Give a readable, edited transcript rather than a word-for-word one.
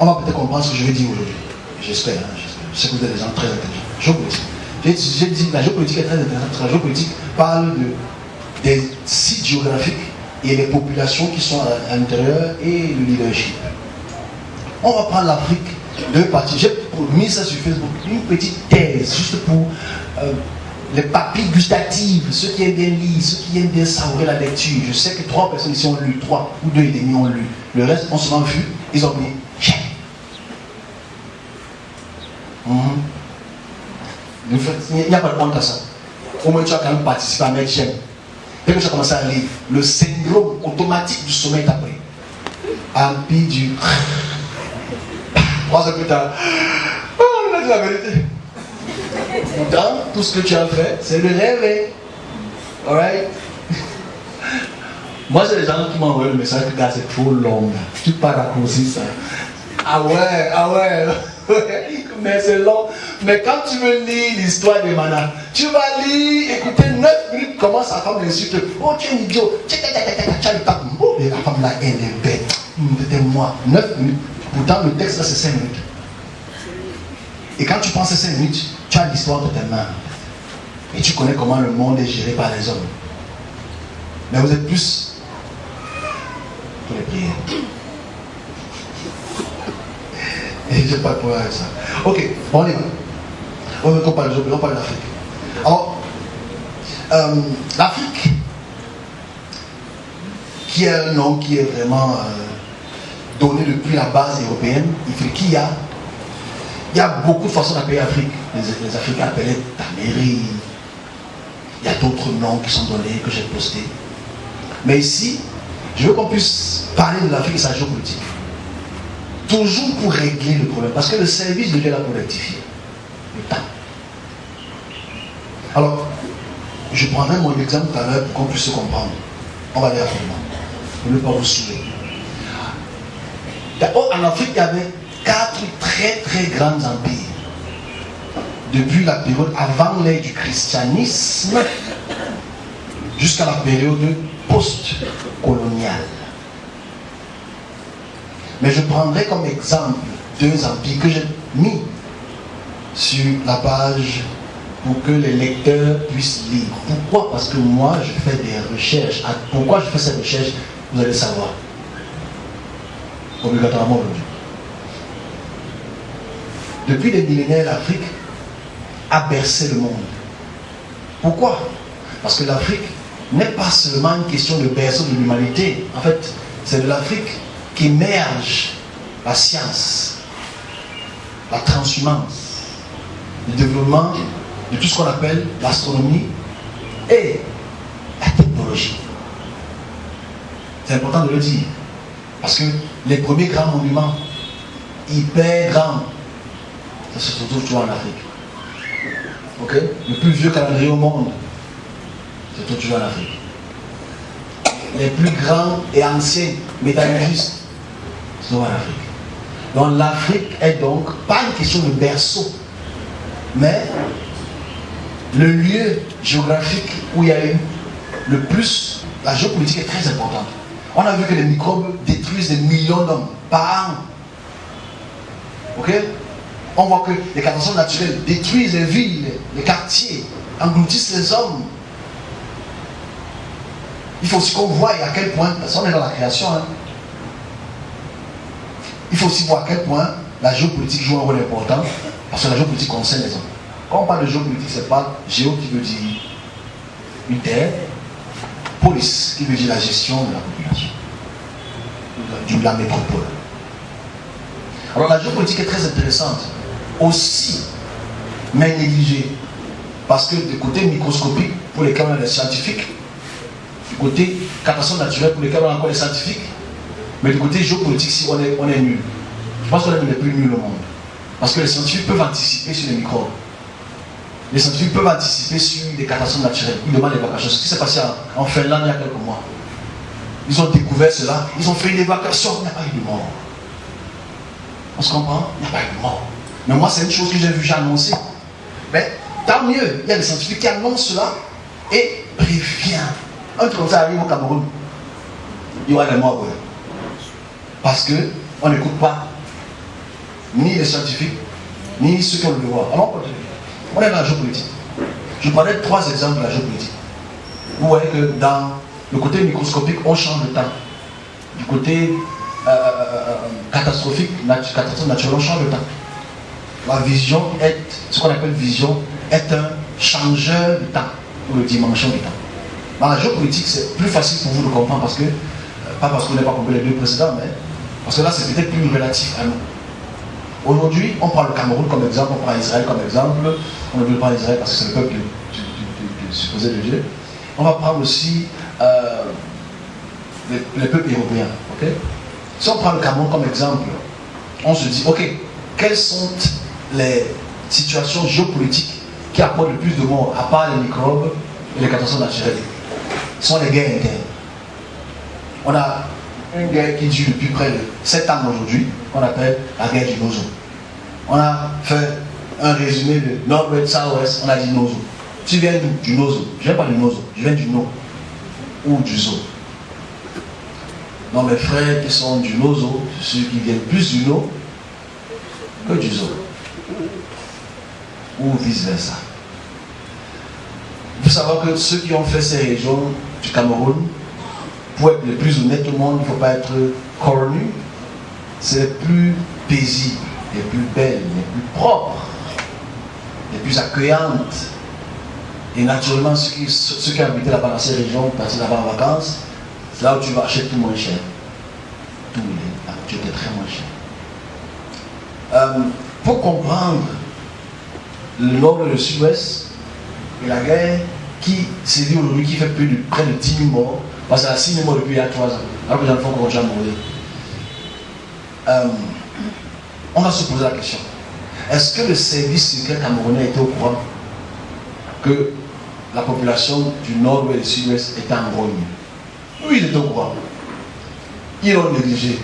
On va peut-être comprendre ce que je vais dire aujourd'hui. J'espère. Je sais que vous êtes des gens très intelligents. Géopolitique. J'ai dit la géopolitique est très intéressante parce que la géopolitique parle des sites géographiques et les populations qui sont à l'intérieur et le leadership. On va prendre l'Afrique de parties. J'ai mis ça sur Facebook, une petite thèse juste pour les papilles gustatives, ceux qui aiment bien lire, ceux qui aiment bien savourer la lecture. Je sais que 3 personnes ici ont lu, 3 ou 2 et demi ont lu. Le reste ont seulement vu, ils ont mis chèque. Il n'y a pas de honte à ça. Au moins tu as quand même participé à mettre j'aime. Dès que tu as commencé à lire, le syndrome automatique du sommeil t'a pris. Empire du 3 heures plus tard, on a dit la vérité. Pourtant, tout ce que tu as fait, c'est le rêve. Alright? Moi, j'ai des gens qui m'envoient le message que c'est trop long. Tu peux pas raccourcir ça. Ah ouais. Mais c'est long. Mais quand tu veux lire l'histoire des manas, tu vas lire, écouter 9 minutes comment sa femme l'insulte. Oh, tu es un idiot. Tu as le tape. Oh, la femme là, elle est bête. C'était moi. 9 minutes. Pourtant, le texte là, c'est 5 minutes. Et quand tu penses à 5 minutes, tu as l'histoire de tes mains. Et tu connais comment le monde est géré par les hommes. Mais vous êtes plus pour les prières. Et je n'ai pas de problème avec ça. Ok, bon, on y va. On parle d'Afrique. Alors, l'Afrique, qui est un nom qui est vraiment donné depuis la base européenne, il y a beaucoup de façons d'appeler l'Afrique. Les Africains appellent Taméry. Il y a d'autres noms qui sont donnés, que j'ai postés. Mais ici, je veux qu'on puisse parler de l'Afrique et sa géopolitique. Toujours pour régler le problème. Parce que le service de Dieu est là pour rectifier. Le temps. Alors, je prendrai mon exemple tout à l'heure pour qu'on puisse se comprendre. On va aller rapidement. Pour ne pas vous saouler. D'abord, en Afrique, il y avait 4 très très grands empires. Depuis la période avant l'ère du christianisme jusqu'à la période post-coloniale. Mais je prendrai comme exemple 2 empires que j'ai mis sur la page pour que les lecteurs puissent lire. Pourquoi? Parce que moi, je fais des recherches. Pourquoi je fais ces recherches? Vous allez savoir. Obligatoirement aujourd'hui. Depuis des millénaires, l'Afrique a bercé le monde. Pourquoi? Parce que l'Afrique n'est pas seulement une question de berceau de l'humanité. En fait, c'est de l'Afrique qu'émerge la science, la transhumance, le développement de tout ce qu'on appelle l'astronomie et la technologie. C'est important de le dire. Parce que les premiers grands monuments, hyper grands, ça se trouve toujours en Afrique. Ok? Le plus vieux calendrier au monde se trouve toujours en Afrique. Les plus grands et anciens métallurgistes sont en Afrique. Donc l'Afrique est donc pas une question de berceau, mais le lieu géographique où il y a eu le plus. La géopolitique est très importante. On a vu que les microbes détruisent des millions d'hommes par an. Ok? On voit que les catastrophes naturelles détruisent les villes, les quartiers, engloutissent les hommes. Il faut aussi qu'on voie à quel point, parce qu'on est dans la création, hein, il faut aussi voir à quel point la géopolitique joue un rôle important, parce que la géopolitique concerne les hommes. Quand on parle de géopolitique, c'est pas géo qui veut dire une terre, police qui veut dire la gestion de la population, de la métropole. Alors la géopolitique est très intéressante, aussi, mais négligée, parce que du côté microscopique, pour lesquels on a les scientifiques, du côté catastrophe naturelle, pour lesquels on a encore les scientifiques, mais du côté géopolitique, si on est nul. Je pense qu'on est les plus nuls au monde. Parce que les scientifiques peuvent anticiper sur les microbes. Les scientifiques peuvent anticiper sur des catastrophes naturelles. Ils demandent l'évacuation. Ce qui s'est passé en Finlande il y a quelques mois. Ils ont découvert cela. Ils ont fait une évacuation. Il n'y a pas eu de mort. On se comprend? Il n'y a pas eu de mort. Mais moi, c'est une chose que j'ai vu, j'ai annoncé. Mais tant mieux. Il y a des scientifiques qui annoncent cela et préviennent. Un truc comme ça arrive au Cameroun. Il y aura des morts. Parce qu'on n'écoute pas ni les scientifiques, ni ceux qui ont le devoir. Alors, on est dans la géopolitique. Je vous parlais de 3 exemples de la géopolitique. Vous voyez que dans le côté microscopique, on change de temps. Du côté catastrophique, catastrophe naturelle, on change de temps. La vision est, ce qu'on appelle vision, est un changeur de temps, ou de dimension du temps. Dans la géopolitique, c'est plus facile pour vous de comprendre parce que, pas parce qu'on n'a pas compris les 2 précédents, mais parce que là, c'est peut-être plus relatif à nous. Aujourd'hui, on prend le Cameroun comme exemple, on prend Israël comme exemple. On ne veut pas Israël parce que c'est le peuple du supposé de Dieu. On va prendre aussi les peuples européens. Okay? Si on prend le Cameroun comme exemple, on se dit, ok, quelles sont les situations géopolitiques qui apportent le plus de morts, à part les microbes et les catastrophes naturelles? Ce sont les guerres internes. On a une guerre qui dure depuis près de 7 ans aujourd'hui, qu'on appelle la guerre du Nozo. On a fait un résumé de Nord-Ouest, South-Ouest, on a dit Nozo. Tu viens du Nozo, je ne viens pas du Nozo, je viens du No ou du Zo. Donc mes frères qui sont du Nozo, ceux qui viennent plus du No que du Zo. Ou vice-versa. Il faut savoir que ceux qui ont fait ces régions du Cameroun, pour être les plus honnêtes au monde, il ne faut pas être cornu, c'est les plus paisibles, les plus belles, les plus propres, les plus accueillantes. Et naturellement, ceux qui habitaient là-bas dans ces régions, partis là-bas en vacances, c'est là où tu vas acheter tout moins cher. Tout là, tu étais très moins cher. Pour comprendre le nord et le sud-ouest, et la guerre qui sévit aujourd'hui, qui fait près de 10 000 morts, parce qu'elle a 6 000 morts depuis il y a 3 ans, alors que les enfants continuent à mourir. On va se poser la question. Est-ce que le service secret camerounais était au courant que la population du nord et du sud-ouest était en grogne? Oui, il était au courant. Ils l'ont négligé.